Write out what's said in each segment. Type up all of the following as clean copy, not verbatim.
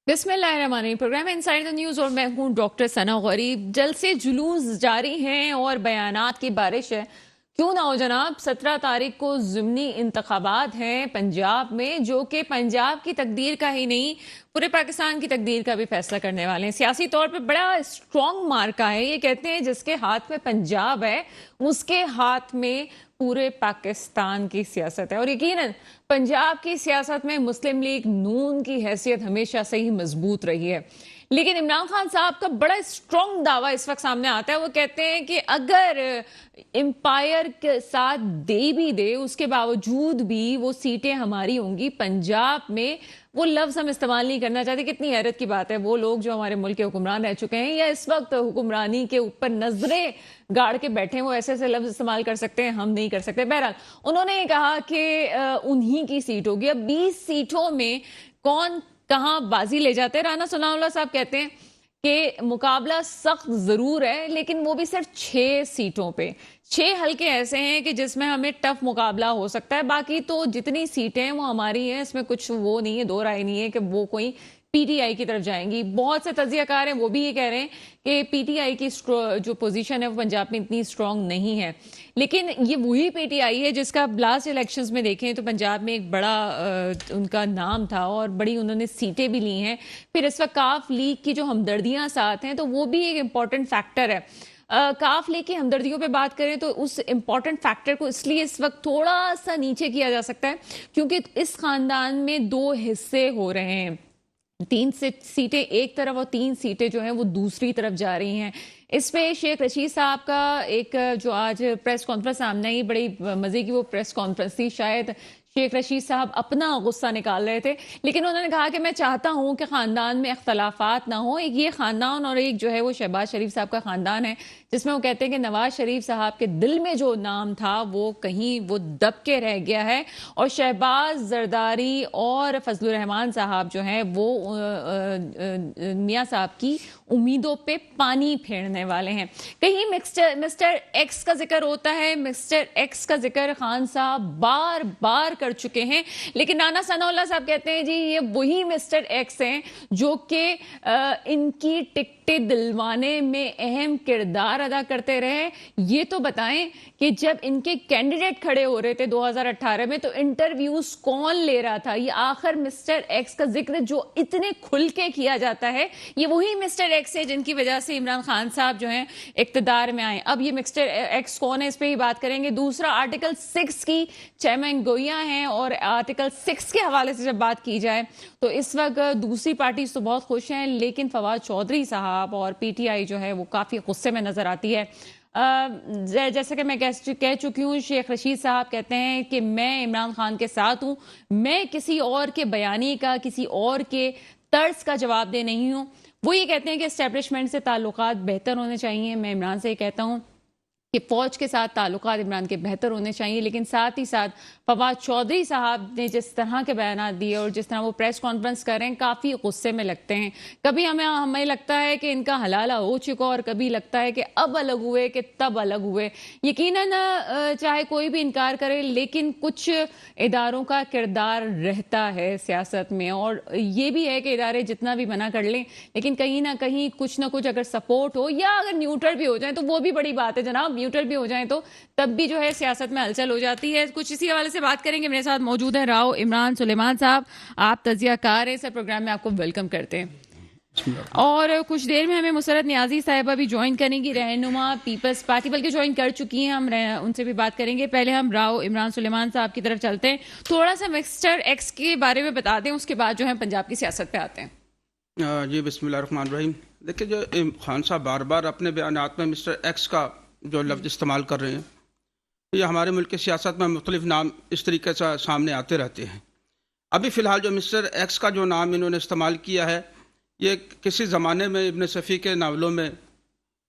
बिस्मिल्लाहिर्रहमानिर्रहीम। Programme inside the news और मैं हूं डॉक्टर सना गरीब। जलसे जुलूस जारी हैं और बयानात की बारिश है। क्यों ना हो जनाब, 17 तारीख को ज़िमनी इंतखाबात हैं पंजाब में, जो कि पंजाब की तकदीर का ही नहीं पूरे पाकिस्तान की तकदीर का भी फैसला करने वाले हैं। सियासी तौर पे बड़ा स्ट्रॉन्ग मार्का है। ये कहते हैं जिसके हाथ में पंजाब है उसके हाथ में पूरे पाकिस्तान की सियासत है। और यकीनन पंजाब की सियासत में मुस्लिम लीग नून की हैसियत हमेशा से ही मजबूत रही है। लेकिन इमरान खान साहब का बड़ा स्ट्रॉन्ग दावा इस वक्त सामने आता है। वो कहते हैं कि अगर एम्पायर के साथ दे भी दे, उसके बावजूद भी वो सीटें हमारी होंगी पंजाब में। वो लफ्ज हम इस्तेमाल नहीं करना चाहते। कितनी हैरत की बात है, वो लोग जो हमारे मुल्क के हुक्मरान रह चुके हैं या इस वक्त हुक्मरानी के ऊपर नजरें गाड़ के बैठे हैं, वो ऐसे ऐसे लफ्ज इस्तेमाल कर सकते हैं, हम नहीं कर सकते। बहरहाल उन्होंने ये कहा कि उन्हीं की सीट होगी। अब 20 सीटों में कौन कहां बाजी ले जाते हैं। राना सनाउल्लाह साहब कहते हैं कि मुकाबला सख्त जरूर है, लेकिन वो भी सिर्फ 6 सीटों पे। 6 हल्के ऐसे हैं कि जिसमें हमें टफ मुकाबला हो सकता है। बाकी तो जितनी सीटें हैं वो हमारी हैं, इसमें कुछ वो नहीं है, दो राय नहीं है कि वो कोई पीटीआई की तरफ जाएंगी। बहुत से तजियाकार हैं, वो भी ये कह रहे हैं कि पीटीआई की जो पोजीशन है वो पंजाब में इतनी स्ट्रांग नहीं है। लेकिन ये वही पीटीआई है जिसका लास्ट इलेक्शंस में देखें तो पंजाब में एक बड़ा उनका नाम था और बड़ी उन्होंने सीटें भी ली हैं। फिर इस वक्त काफ लीग की जो हमदर्दियां साथ हैं तो वो भी एक इंपॉर्टेंट फैक्टर है। काफ लीग की हमदर्दियों पे बात करें तो उस इंपॉर्टेंट फैक्टर को इसलिए इस वक्त थोड़ा सा नीचे किया जा सकता है क्योंकि इस खानदान में 2 हिस्से हो रहे हैं। 3 सीटें एक तरफ और 3 सीटें जो हैं वो दूसरी तरफ जा रही हैं। इस पे शेख रशीद साहब का एक जो आज प्रेस कॉन्फ्रेंस सामने आई, बड़ी मजे की वो प्रेस कॉन्फ्रेंस थी। शायद शेख रशीद साहब अपना गुस्सा निकाल रहे थे, लेकिन उन्होंने कहा कि मैं चाहता हूं कि खानदान में इख्तलाफात ना हो। एक ये खानदान और एक जो है वो शहबाज शरीफ साहब का खानदान है, जिसमें वो कहते हैं कि नवाज शरीफ साहब के दिल में जो नाम था वो कहीं वो दब के रह गया है और शहबाज, जरदारी और फजलुर रहमान साहब जो हैं वो मियां साहब की उम्मीदों पे पानी फेरने वाले हैं। कहीं मिस्टर एक्स का जिक्र होता है। मिस्टर एक्स का जिक्र खान साहब बार बार कर चुके हैं, लेकिन राना सनाउल्लाह साहब कहते हैं जी ये वही मिस्टर एक्स हैं जो कि इनकी टिकटें दिलवाने में अहम किरदार अदा करते रहे। ये तो बताएं कि जब इनके कैंडिडेट खड़े हो रहे थे 2018 में तो इंटरव्यूज कौन ले रहा था। ये आखिर मिस्टर एक्स का जिक्र जो इतने खुल के किया जाता है, ये वही मिस्टर एक्स है जिनकी वजह से इमरान खान साहब जो हैं इक्तदार में आए। अब ये मिस्टर एक्स कौन है, इस पे ही बात करेंगे। दूसरा, आर्टिकल 6 की चेयरमैन गोया हैं और आर्टिकल 6 के हवाले से जब बात की जाए तो इस वक्त दूसरी पार्टी तो बहुत खुश हैं, लेकिन फवाद चौधरी साहब और पीटीआई जो है वो काफी गुस्से में नजर आती है। जैसा कि मैं कह चुकी हूँ, शेख रशीद साहब कहते हैं कि मैं इमरान खान के साथ हूँ, मैं किसी और के बयानी का, किसी और के तर्ज का जवाब दे नहीं हूँ। वो ये कहते हैं कि एस्टेब्लिशमेंट से ताल्लुकात बेहतर होने चाहिए। मैं इमरान से ये कहता हूँ कि फौज के साथ ताल्लुकात इमरान के बेहतर होने चाहिए, लेकिन साथ ही साथ फवाद चौधरी साहब ने जिस तरह के बयान दिए और जिस तरह वो प्रेस कॉन्फ्रेंस कर रहे हैं, काफ़ी गुस्से में लगते हैं। कभी हमें लगता है कि इनका हलाला हो चुका और कभी लगता है कि अब अलग हुए कि तब अलग हुए। यकीनन चाहे कोई भी इनकार करे, लेकिन कुछ इदारों का किरदार रहता है सियासत में, और ये भी है कि इदारे जितना भी मना कर लें, लेकिन कहीं ना कहीं कुछ ना कुछ अगर सपोर्ट हो या अगर न्यूट्रल भी हो जाए तो वो भी बड़ी बात है जनाब। न्यूट्रल भी हो जाए तो तब भी जो है सियासत में हलचल हो जाती है। कुछ इसी हवाले से बात करेंगे। मेरे साथ मौजूद है राव इमरान सुलेमान साहब, आप तजियाकार हैं, सर प्रोग्राम में आपको वेलकम करते हैं। और कुछ देर में हमें मुसरत नियाजी साहिबा भी ज्वाइन करेंगी, रहनुमा पीपल्स पार्टी, बल्कि ज्वाइन कर चुकी हैं, हम उनसे भी बात करेंगे। पहले हम राव इमरान सुलेमान साहब की तरफ चलते हैं। थोड़ा सा मिस्टर एक्स के बारे में बता दें, उसके बाद जो है पंजाब की सियासत पे आते हैं। जी बिस्मिल्लाहिर्रहमानिर्रहीम। देखिए, जो खान साहब बार बार अपने बयानात में मिस्टर एक्स का जो लफ्ज़ इस्तेमाल कर रहे हैं, ये हमारे मुल्क की सियासत में मुख्तलिफ नाम इस तरीके से सामने आते रहते हैं। अभी फ़िलहाल जो मिस्टर एक्स का जो नाम इन्होंने इस्तेमाल किया है, ये किसी ज़माने में इब्न सफ़ी के नावलों में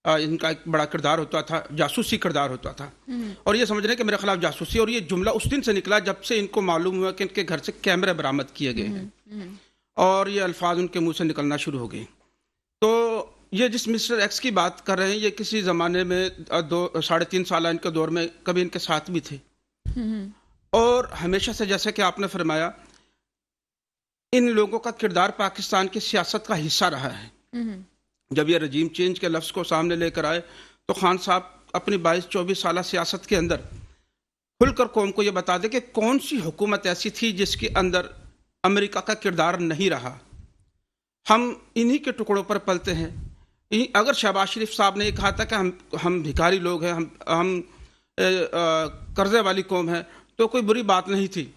इनका एक बड़ा किरदार होता था, जासूसी किरदार होता था। और ये समझ रहे हैं कि मेरे खिलाफ जासूसी, और ये जुमला उस दिन से निकला जब से इनको मालूम हुआ कि इनके घर से कैमरे बरामद किए गए हैं और ये अल्फाज उनके मुँह से निकलना शुरू हो गए। तो ये जिस मिस्टर एक्स की बात कर रहे हैं, ये किसी ज़माने में 3.5 साल इनके दौर में कभी इनके साथ भी थे और हमेशा से, जैसे कि आपने फरमाया, इन लोगों का किरदार पाकिस्तान की सियासत का हिस्सा रहा है। जब ये रजीम चेंज के लफ्ज़ को सामने लेकर आए तो खान साहब अपनी 22-24 साल सियासत के अंदर खुलकर कौम को ये बता दे कि कौन सी हुकूमत ऐसी थी जिसके अंदर अमेरिका का किरदार नहीं रहा। हम इन्हीं के टुकड़ों पर पलते हैं। अगर शहबाज शरीफ साहब ने ये कहा था कि हम भिखारी लोग हैं, हम कर्जे वाली कौम है, तो कोई बुरी बात नहीं थी।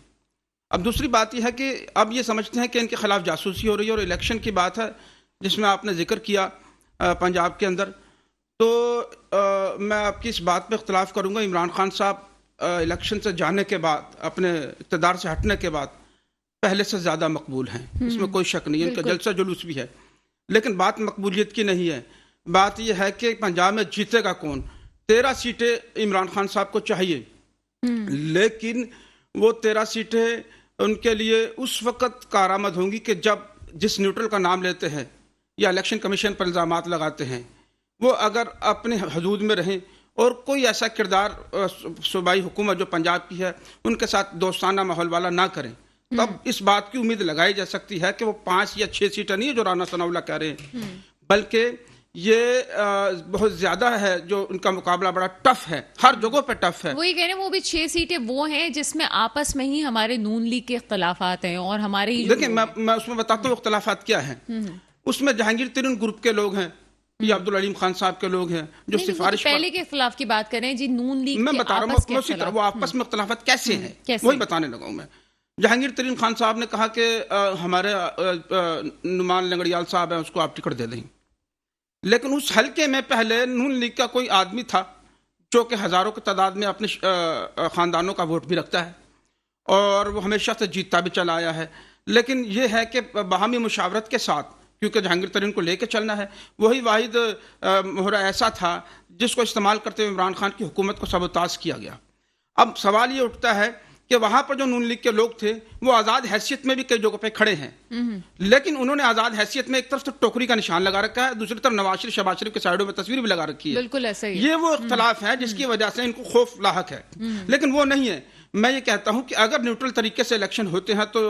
अब दूसरी बात यह है कि अब ये समझते हैं कि इनके खिलाफ जासूसी हो रही है, और इलेक्शन की बात है जिसमें आपने जिक्र किया पंजाब के अंदर, तो मैं आपकी इस बात पे इख्तलाफ करूंगा। इमरान खान साहब इलेक्शन से जाने के बाद, अपने इक़्तिदार से हटने के बाद पहले से ज़्यादा मकबूल हैं, इसमें कोई शक नहीं है। उनका जलसा जुलूस भी है, लेकिन बात मकबूलियत की नहीं है। बात यह है कि पंजाब में जीतेगा कौन। 13 सीटें इमरान खान साहब को चाहिए, लेकिन वो 13 सीटें उनके लिए उस वक़्त कारआमद होंगी कि जब जिस न्यूट्रल का नाम लेते हैं या इलेक्शन कमीशन पर इल्ज़ामात लगाते हैं, वो अगर अपने हदूद में रहें और कोई ऐसा किरदार सूबाई हुकूमत जो पंजाब की है उनके साथ दोस्ताना माहौल वाला ना करें, तब इस बात की उम्मीद लगाई जा सकती है कि वो 5 या 6 सीटें नहीं है जो राना सनाउल्लाह कह रहे हैं, बल्कि ये बहुत ज्यादा है जो उनका मुकाबला बड़ा टफ है, हर जगह पे टफ है। वही कह रहे हैं, वो भी 6 सीटें वो हैं जिसमें आपस में ही हमारे नून लीग के इख्तलाफात हैं, और हमारे ही देखिए मैं उसमें बताता हूँ इख्तलाफात क्या है। उसमें जहांगीर तरीन ग्रुप के लोग हैं, ये अब्दुल अलीम खान साहब के लोग हैं जो सिफारिश पहले के इख्तलाफ की बात करें जी, नून लीग मैं बता रहा हूँ वो आपस में इख्तलाफात कैसे हैं वही बताने लगा हूँ मैं। जहांगीर तरीन खान साहब ने कहा कि हमारे नुमान लंगड़ियाल साहब हैं, उसको आप टिकट दे दें, लेकिन उस हलके में पहले नून लीग का कोई आदमी था जो कि हजारों की तादाद में अपने खानदानों का वोट भी रखता है और वो हमेशा से जीतता भी चला आया है। लेकिन ये है कि बाहमी मुशावरत के साथ, क्योंकि जहांगीर तरीन को लेकर चलना है, वही वाहिद मोहरा ऐसा था जिसको इस्तेमाल करते हुए इमरान खान की हुकूमत को सबोताज किया गया। अब सवाल ये उठता है कि वहां पर जो नून लीग के लोग थे वो आजाद हैसियत में भी कई जगहों पे खड़े हैं, लेकिन उन्होंने आजाद हैसियत में एक तरफ तो टोकरी का निशान लगा रखा है, दूसरी तरफ नवाज शरीफ शहबाज शरीफ के साइडों में तस्वीर भी लगा रखी है। बिल्कुल ऐसा ही ये वो इख्तलाफ है जिसकी वजह से इनको खौफ लाहक है, लेकिन वो नहीं है। मैं ये कहता हूं कि अगर न्यूट्रल तरीके से इलेक्शन होते हैं तो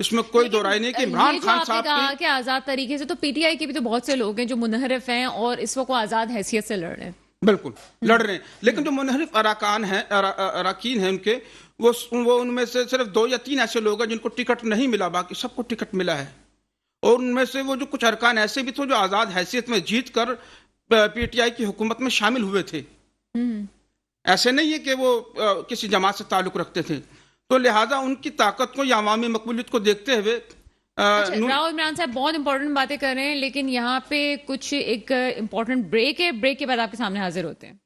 इसमें कोई दो राय नहीं कि इमरान खान साहब कहा कि आजाद तरीके से, तो पीटीआई के भी तो बहुत से लोग हैं जो मुनहरिफ हैं और इस वक्त आजाद हैसियत से लड़ रहे हैं। बिल्कुल लड़ रहे हैं, लेकिन जो मुनहरिफ अराकीन हैं उनके वो उनमें से सिर्फ 2 या 3 ऐसे लोग हैं जिनको टिकट नहीं मिला, बाकी सबको टिकट मिला है। और उनमें से वो जो कुछ अरकान ऐसे भी थे जो आजाद हैसियत में जीत कर पीटीआई की हुकूमत में शामिल हुए थे, ऐसे नहीं है कि वो किसी जमात से ताल्लुक रखते थे। तो लिहाजा उनकी ताकत को या अवामी मकबूलियत को देखते हुए राव इमरान साहब बहुत इंपॉर्टेंट बातें कर रहे हैं, लेकिन यहाँ पे कुछ एक इंपॉर्टेंट ब्रेक है, ब्रेक के बाद आपके सामने हाजिर होते हैं।